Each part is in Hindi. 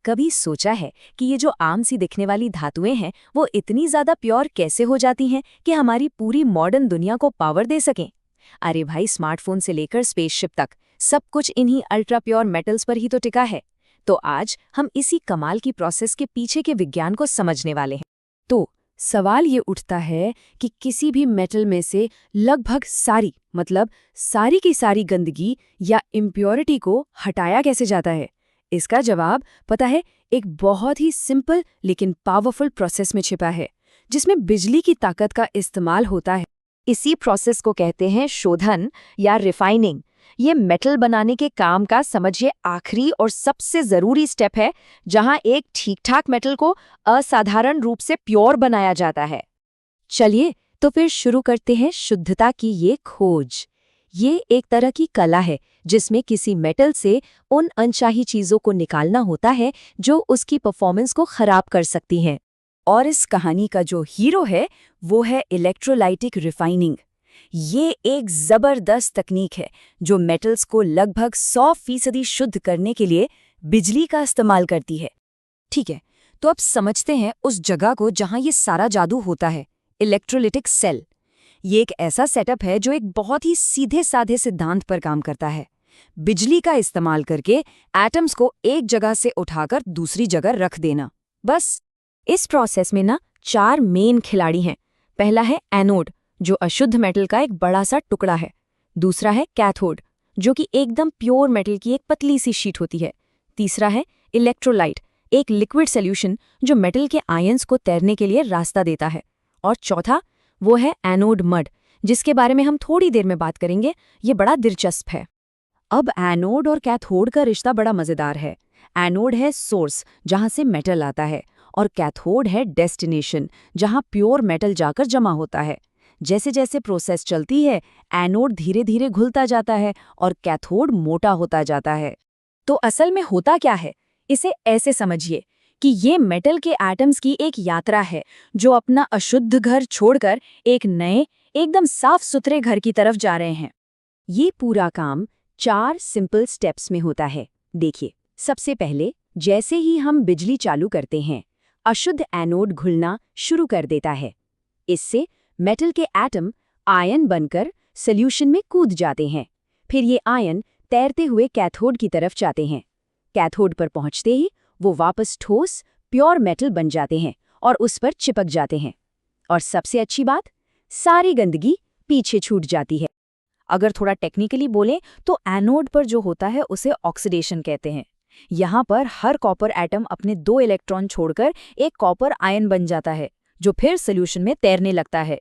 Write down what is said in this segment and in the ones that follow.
कभी सोचा है कि ये जो आम सी दिखने वाली धातुएं हैं वो इतनी ज्यादा प्योर कैसे हो जाती हैं कि हमारी पूरी मॉडर्न दुनिया को पावर दे सकें? अरे भाई, स्मार्टफोन से लेकर स्पेसशिप तक सब कुछ इन्हीं अल्ट्रा प्योर मेटल्स पर ही तो टिका है। तो आज हम इसी कमाल की प्रोसेस के पीछे के विज्ञान को समझने वाले हैं। तो सवाल ये उठता है कि किसी भी मेटल में से लगभग सारी की सारी गंदगी या इम्प्योरिटी को हटाया कैसे जाता है। इसका जवाब पता है, एक बहुत ही सिंपल लेकिन पावरफुल प्रोसेस में छिपा है, जिसमें बिजली की ताकत का इस्तेमाल होता है। इसी प्रोसेस को कहते हैं शोधन या रिफाइनिंग। ये मेटल बनाने के काम का समझिए आखिरी और सबसे जरूरी स्टेप है, जहां एक ठीक-ठाक मेटल को असाधारण रूप से प्योर बनाया जाता है। चलिए तो फिर शुरू करते हैं शुद्धता की ये खोज। ये एक तरह की कला है जिसमें किसी मेटल से उन अनचाही चीजों को निकालना होता है जो उसकी परफॉर्मेंस को खराब कर सकती हैं। और इस कहानी का जो हीरो है वो है इलेक्ट्रोलाइटिक रिफाइनिंग। ये एक जबरदस्त तकनीक है जो मेटल्स को लगभग 100% शुद्ध करने के लिए बिजली का इस्तेमाल करती है। ठीक है, तो अब समझते हैं उस जगह को जहां ये सारा जादू होता है, इलेक्ट्रोलिटिक सेल। ये एक ऐसा सेटअप है जो एक बहुत ही सीधे साधे सिद्धांत पर काम करता है। बिजली का इस्तेमाल करके एटम्स को एक जगह से उठाकर दूसरी जगह रख देना, बस। इस प्रोसेस में ना 4 मेन खिलाड़ी हैं। पहला है एनोड, जो अशुद्ध मेटल का एक बड़ा सा टुकड़ा है। दूसरा है कैथोड, जो कि एकदम प्योर मेटल की एक पतली सी शीट होती है। तीसरा है इलेक्ट्रोलाइट, एक लिक्विड सॉल्यूशन जो मेटल के आयंस को तैरने के लिए रास्ता देता है। और चौथा वो है एनोड मड, जिसके बारे में हम थोड़ी देर में बात करेंगे। ये बड़ा दिलचस्प है। अब एनोड और कैथोड का रिश्ता बड़ा मजेदार है। एनोड है सोर्स, जहां से मेटल आता है, और कैथोड है डेस्टिनेशन, जहां प्योर मेटल जाकर जमा होता है। जैसे जैसे प्रोसेस चलती है, एनोड धीरे धीरे घुलता जाता है और कैथोड मोटा होता जाता है। तो असल में होता क्या है, इसे ऐसे समझिए कि ये मेटल के एटम्स की एक यात्रा है जो अपना अशुद्ध घर छोड़कर एक नए, एकदम साफ सुथरे घर की तरफ जा रहे हैं। ये पूरा काम 4 सिंपल स्टेप्स में होता है। देखिए, सबसे पहले जैसे ही हम बिजली चालू करते हैं, अशुद्ध एनोड घुलना शुरू कर देता है। इससे मेटल के एटम आयन बनकर सॉल्यूशन में कूद जाते हैं। फिर ये आयन तैरते हुए कैथोड की तरफ जाते हैं। कैथोड पर पहुंचते ही वो वापस ठोस प्योर मेटल बन जाते हैं और उस पर चिपक जाते हैं। और सबसे अच्छी बात, सारी गंदगी पीछे छूट जाती है। अगर थोड़ा टेक्निकली बोलें तो एनोड पर जो होता है उसे ऑक्सीडेशन कहते हैं। यहाँ पर हर कॉपर एटम अपने 2 इलेक्ट्रॉन छोड़कर एक कॉपर आयन बन जाता है, जो फिर सॉल्यूशन में तैरने लगता है।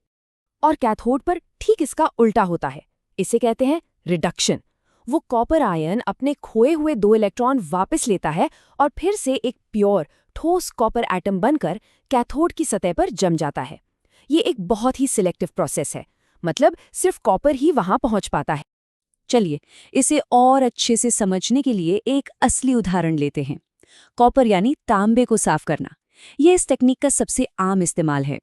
और कैथोड पर ठीक इसका उल्टा होता है। इसे कहते हैं रिडक्शन। वो कॉपर आयन अपने खोए हुए 2 इलेक्ट्रॉन वापस लेता है और फिर से एक प्योर ठोस कॉपर एटम बनकर कैथोड की सतह पर जम जाता है। ये एक बहुत ही सिलेक्टिव प्रोसेस है, मतलब सिर्फ कॉपर ही वहां पहुंच पाता है। चलिए, इसे और अच्छे से समझने के लिए एक असली उदाहरण लेते हैं। कॉपर यानी तांबे को साफ करना। ये इस टेक्निक का सबसे आम इस्तेमाल है।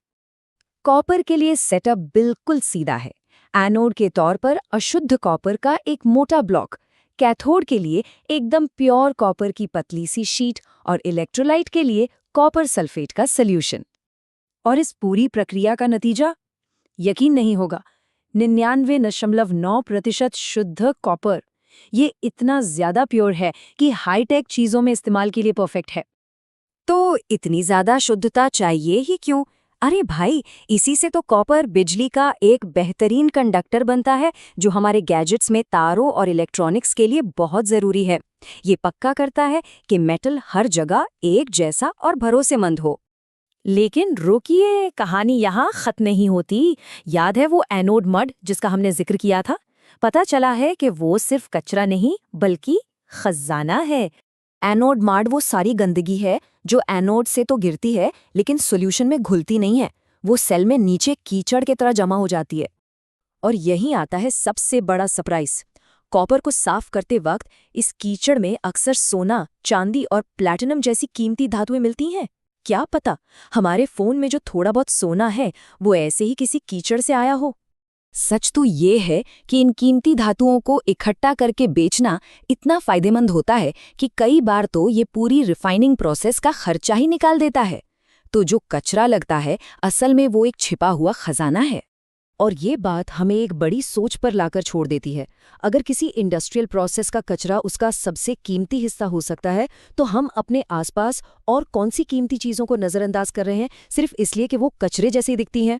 कॉपर के लिए सेटअप बिल्कुल सीधा है। एनोड के तौर पर अशुद्ध कॉपर का एक मोटा ब्लॉक, कैथोड के लिए एकदम प्योर कॉपर की पतली सी शीट, और इलेक्ट्रोलाइट के लिए कॉपर सल्फेट का सॉल्यूशन। और इस पूरी प्रक्रिया का नतीजा, यकीन नहीं होगा, 99.9% शुद्ध कॉपर। ये इतना ज्यादा प्योर है कि हाईटेक चीजों में इस्तेमाल के लिए परफेक्ट है। तो इतनी ज्यादा शुद्धता चाहिए ही क्यों? अरे भाई, इसी से तो कॉपर बिजली का एक बेहतरीन कंडक्टर बनता है, जो हमारे गैजेट्स में तारों और इलेक्ट्रॉनिक्स के लिए बहुत जरूरी है। ये पक्का करता है कि मेटल हर जगह एक जैसा और भरोसेमंद हो। लेकिन रुकिए, कहानी यहाँ खत्म नहीं होती। याद है वो एनोड मड जिसका हमने जिक्र किया था? पता चला है कि वो सिर्फ कचरा नहीं बल्कि खजाना है। एनोड मड वो सारी गंदगी है जो एनोड से तो गिरती है लेकिन सॉल्यूशन में घुलती नहीं है। वो सेल में नीचे कीचड़ की तरह जमा हो जाती है। और यहीं आता है सबसे बड़ा सरप्राइज। कॉपर को साफ करते वक्त इस कीचड़ में अक्सर सोना, चांदी और प्लैटिनम जैसी कीमती धातुएं मिलती हैं। क्या पता हमारे फोन में जो थोड़ा बहुत सोना है वो ऐसे ही किसी कीचड़ से आया हो। सच तो ये है कि इन कीमती धातुओं को इकट्ठा करके बेचना इतना फायदेमंद होता है कि कई बार तो ये पूरी रिफाइनिंग प्रोसेस का खर्चा ही निकाल देता है। तो जो कचरा लगता है असल में वो एक छिपा हुआ खजाना है। और ये बात हमें एक बड़ी सोच पर लाकर छोड़ देती है। अगर किसी इंडस्ट्रियल प्रोसेस का कचरा उसका सबसे कीमती हिस्सा हो सकता है, तो हम अपने आसपास और कौन सी कीमती चीज़ों को नज़रअंदाज कर रहे हैं सिर्फ इसलिए कि वो कचरे जैसी दिखती हैं।